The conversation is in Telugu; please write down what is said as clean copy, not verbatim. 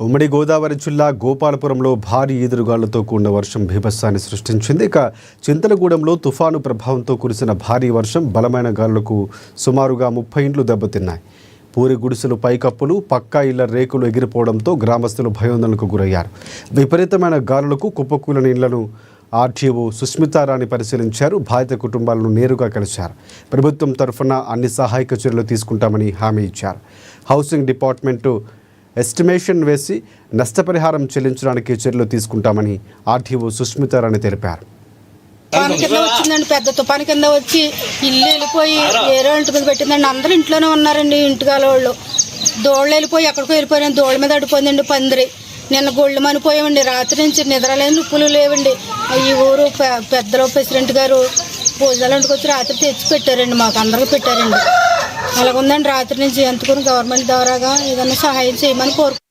ఉమ్మడి గోదావరి జిల్లా గోపాలపురంలో భారీ ఈదురుగాళ్లతో కూడిన వర్షం బీభత్సాన్ని సృష్టించింది. ఇక చింతలగూడెంలో తుఫాను ప్రభావంతో కురిసిన భారీ వర్షం బలమైన గాలులకు సుమారుగా 30 ఇండ్లు దెబ్బతిన్నాయి. పూరి గుడిసెలు పైకప్పులు, పక్కా ఇళ్ల రేకులు ఎగిరిపోవడంతో గ్రామస్తులు భయోందనలకు గురయ్యారు. విపరీతమైన గాలులకు కుప్పకూలిన ఇళ్లను ఆర్టీఓ సుస్మితారాణి పరిశీలించారు. బాధిత కుటుంబాలను నేరుగా కలిశారు. ప్రభుత్వం తరఫున అన్ని సహాయక చర్యలు తీసుకుంటామని హామీ ఇచ్చారు. హౌసింగ్ డిపార్ట్మెంటు ఎస్టిమేషన్ వేసి నష్టపరిహారం చెల్లించడానికి చర్యలు తీసుకుంటామని ఆర్టీఓ సుస్మితారాణి తెలిపారు. తుఫాను కింద వచ్చిందండి, పెద్ద తుఫాను కింద వచ్చి ఇల్లు వెళ్ళిపోయి వేరే ఇంటి మీద పెట్టిందండి. అందరూ ఇంట్లోనే ఉన్నారండి. ఇంటికాల వాళ్ళు దోళ్ళు వెళ్ళిపోయి ఎక్కడికో వెళ్ళిపోయారండి. దోళ్ళ మీద అడిపోయిందండి పందిరి. నిన్న గొళ్ళు మనిపోయామండి. రాత్రి నుంచి నిద్ర లేదు, ఉప్పులు లేవండి. ఈ ఊరు పెద్దలు ప్రెసిడెంట్ గారు భోజనాలు వండుకొచ్చి రాత్రి తెచ్చి పెట్టారండి, మాకు అందరికీ పెట్టారండి. అలాగుందండి రాత్రి నుంచి. ఎంతకుని గవర్నమెంట్ ద్వారాగా ఏదైనా సహాయం చేయమని కోరుకుంటున్నాను.